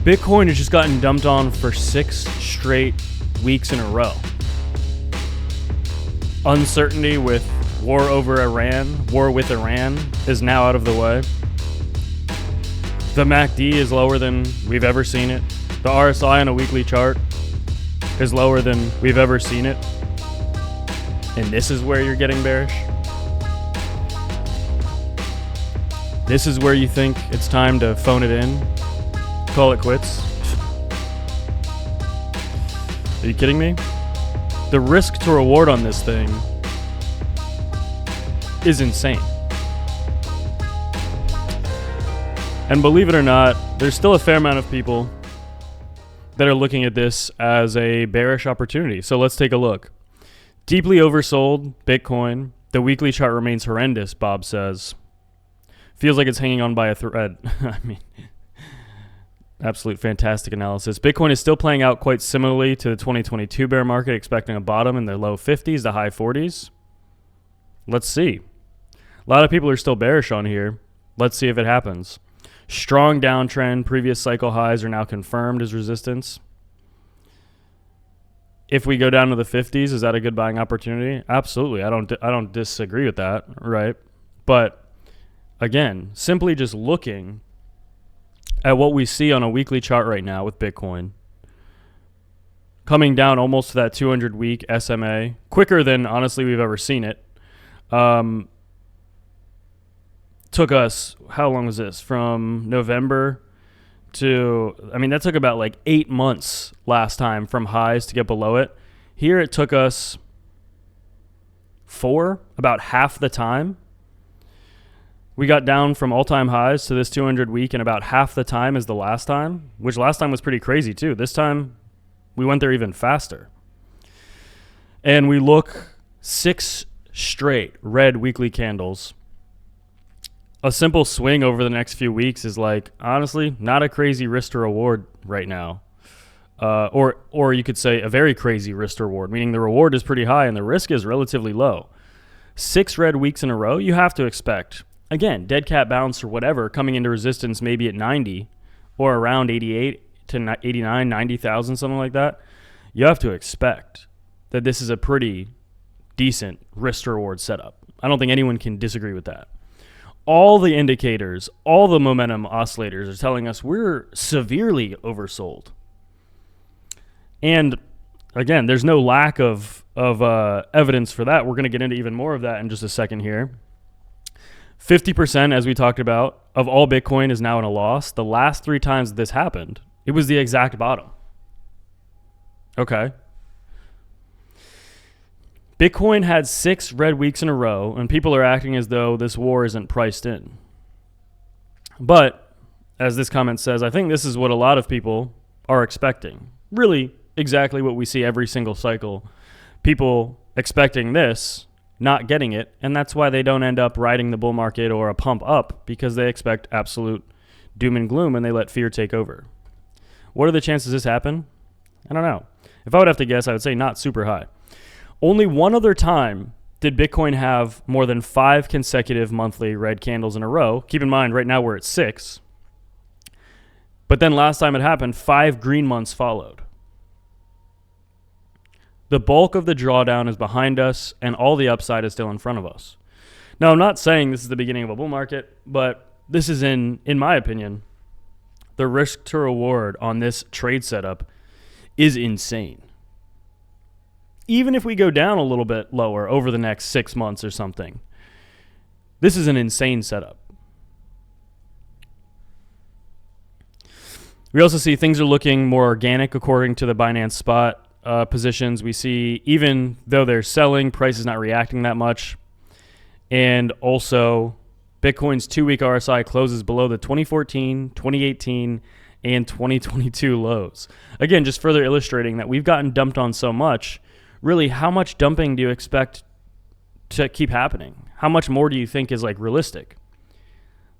Bitcoin has just gotten dumped on for 6 straight weeks in a row. Uncertainty with war with Iran is now out of the way. The MACD is lower than we've ever seen it. The RSI on a weekly chart is lower than we've ever seen it. And this is where you're getting bearish. This is where you think it's time to phone it in, call it quits. Are you kidding me? The risk to reward on this thing is insane. And believe it or not, there's still a fair amount of people that are looking at this as a bearish opportunity. So let's take a look. Deeply oversold Bitcoin. The weekly chart remains horrendous, Bob says. Feels like it's hanging on by a thread. I mean, absolute fantastic analysis. Bitcoin is still playing out quite similarly to the 2022 bear market, expecting a bottom in the low 50s to high 40s. Let's see. A lot of people are still bearish on here. Let's see if it happens. Strong downtrend. Previous cycle highs are now confirmed as resistance. If we go down to the 50s, is that a good buying opportunity? Absolutely. I don't disagree with that, right? But again, simply just looking at what we see on a weekly chart right now with Bitcoin, coming down almost to that 200-week SMA, quicker than honestly we've ever seen it. Took us, how long was this? From November to, I mean, that took about like 8 months last time from highs to get below it. Here it took us 4, about half the time. We got down from all-time highs to this 200-week in about half the time as the last time, which last time was pretty crazy too. This time we went there even faster. And we look 6 straight red weekly candles. A simple swing over the next few weeks is like, honestly, not a crazy risk to reward right now. Or you could say a very crazy risk to reward, meaning the reward is pretty high and the risk is relatively low. 6 red weeks in a row, you have to expect, again, dead cat bounce or whatever, coming into resistance maybe at 90 or around 88 to 89, 90,000, something like that. You have to expect that this is a pretty decent risk to reward setup. I don't think anyone can disagree with that. All the indicators, all the momentum oscillators are telling us we're severely oversold. And again, there's no lack of evidence for that. We're going to get into even more of that in just a second here. 50%, as we talked about, of all Bitcoin is now in a loss. The last 3 times this happened, it was the exact bottom. Okay. Bitcoin had 6 red weeks in a row, and people are acting as though this war isn't priced in. But, as this comment says, I think this is what a lot of people are expecting. Really, exactly what we see every single cycle. People expecting this, not getting it, and that's why they don't end up riding the bull market or a pump up, because they expect absolute doom and gloom and they let fear take over. What are the chances this happen? I don't know. If I would have to guess, I would say not super high. Only one other time did Bitcoin have more than 5 consecutive monthly red candles in a row. Keep in mind, right now we're at 6. But then last time it happened, 5 green months followed. The bulk of the drawdown is behind us, and all the upside is still in front of us. Now, I'm not saying this is the beginning of a bull market, but this is, in my opinion, the risk to reward on this trade setup is insane. Even if we go down a little bit lower over the next 6 months or something, this is an insane setup. We also see things are looking more organic according to the Binance Spot positions. We see, even though they're selling, price is not reacting that much. And also, Bitcoin's 2-week RSI closes below the 2014, 2018, and 2022 lows. Again, just further illustrating that we've gotten dumped on so much. Really, how much dumping do you expect to keep happening? How much more do you think is like realistic?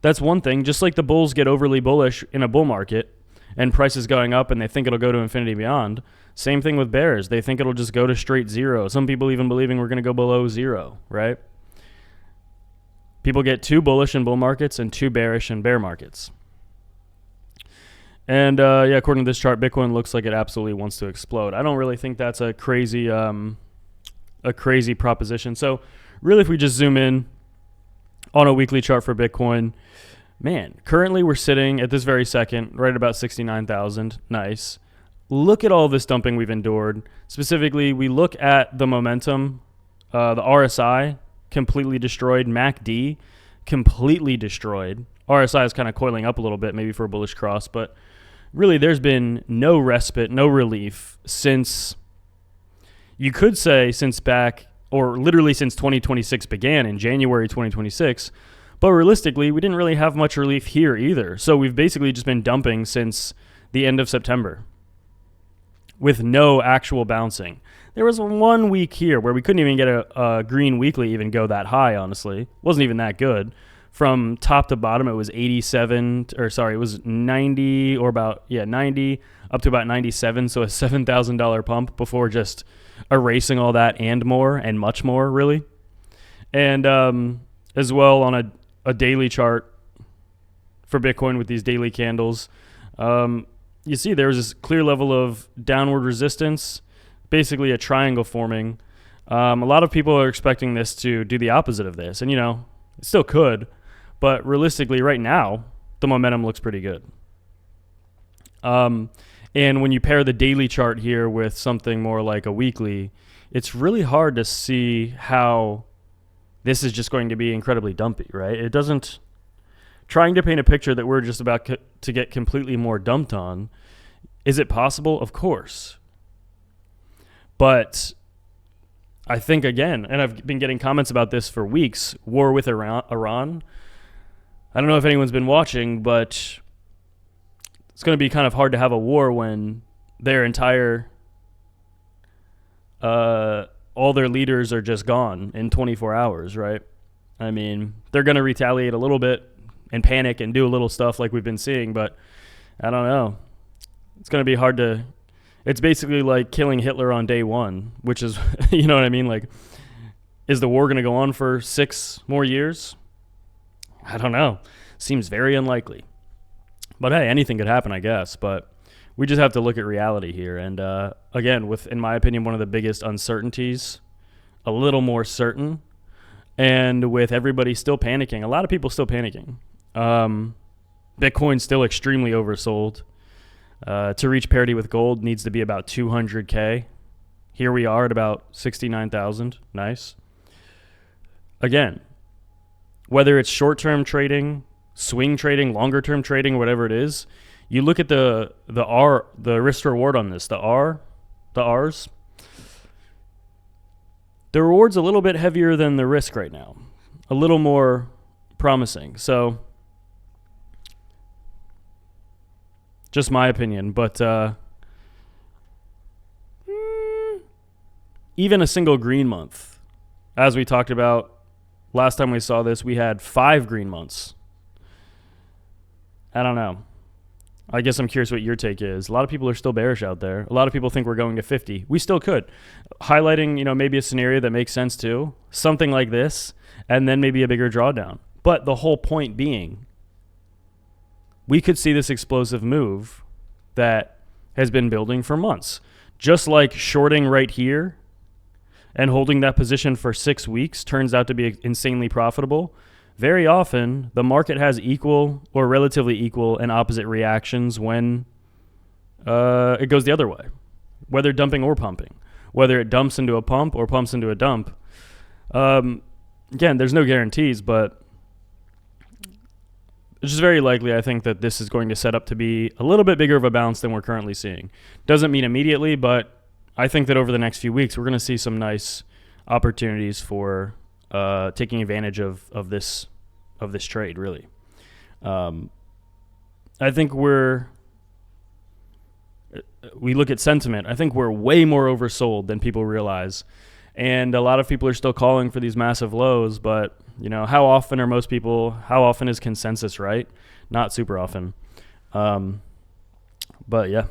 That's one thing. Just like the bulls get overly bullish in a bull market and prices going up and they think it'll go to infinity beyond. Same thing with bears. They think it'll just go to straight zero. Some people even believing we're going to go below zero, right? People get too bullish in bull markets and too bearish in bear markets. And yeah, according to this chart, Bitcoin looks like it absolutely wants to explode. I don't really think that's a crazy proposition. So really, if we just zoom in on a weekly chart for Bitcoin, man, currently we're sitting at this very second right at about 69,000. Nice. Look at all this dumping we've endured. Specifically, we look at the momentum, the RSI completely destroyed, MACD completely destroyed. RSI is kind of coiling up a little bit, maybe for a bullish cross, but really there's been no respite, no relief since, you could say since back, or literally since 2026 began in January 2026. But realistically, we didn't really have much relief here either. So we've basically just been dumping since the end of September with no actual bouncing. There was 1 week here where we couldn't even get a green weekly even go that high, honestly. It wasn't even that good. From top to bottom, it was 87, or sorry, it was 90 or about, 90 up to about 97. So a $7,000 pump before just erasing all that and more and much more, really. And as well on a daily chart for Bitcoin with these daily candles, you see there was this clear level of downward resistance, basically a triangle forming. A lot of people are expecting this to do the opposite of this. And, you know, it still could. But realistically, right now, the momentum looks pretty good. And when you pair the daily chart here with something more like a weekly, it's really hard to see how this is just going to be incredibly dumpy, right? It doesn't... Trying to paint a picture that we're just about to get completely more dumped on, is it possible? Of course. But I think, again, and I've been getting comments about this for weeks, war with Iran. I don't know if anyone's been watching, but it's going to be kind of hard to have a war when their entire, all their leaders are just gone in 24 hours, right? I mean, they're going to retaliate a little bit and panic and do a little stuff like we've been seeing, but I don't know. It's going to be hard to... It's basically like killing Hitler on day one, which is, you know what I mean? Like, is the war going to go on for 6 more years? I don't know. Seems very unlikely. But hey, anything could happen, I guess. But we just have to look at reality here. And again, with, in my opinion, one of the biggest uncertainties, a little more certain, and with everybody still panicking, a lot of people still panicking. Bitcoin's still extremely oversold. To reach parity with gold needs to be about 200K. Here we are at about 69,000. Nice. Again, whether it's short-term trading, swing trading, longer-term trading, whatever it is, you look at the risk reward on this, the R's. The reward's a little bit heavier than the risk right now, a little more promising. So, just my opinion, but even a single green month, as we talked about last time we saw this, we had 5 green months. I don't know. I guess I'm curious what your take is. A lot of people are still bearish out there. A lot of people think we're going to 50. We still could. Highlighting, you know, maybe a scenario that makes sense too. Something like this, and then maybe a bigger drawdown. But the whole point being, we could see this explosive move that has been building for months. Just like shorting right here and holding that position for 6 weeks turns out to be insanely profitable. Very often, the market has equal or relatively equal and opposite reactions when it goes the other way, whether dumping or pumping, whether it dumps into a pump or pumps into a dump. Again, there's no guarantees, but it's just very likely, I think, that this is going to set up to be a little bit bigger of a bounce than we're currently seeing. Doesn't mean immediately, but I think that over the next few weeks, we're going to see some nice opportunities for taking advantage of this trade, really. I think we look at sentiment. I think we're way more oversold than people realize. And a lot of people are still calling for these massive lows, but you know, how often is consensus right? Not super often. But yeah.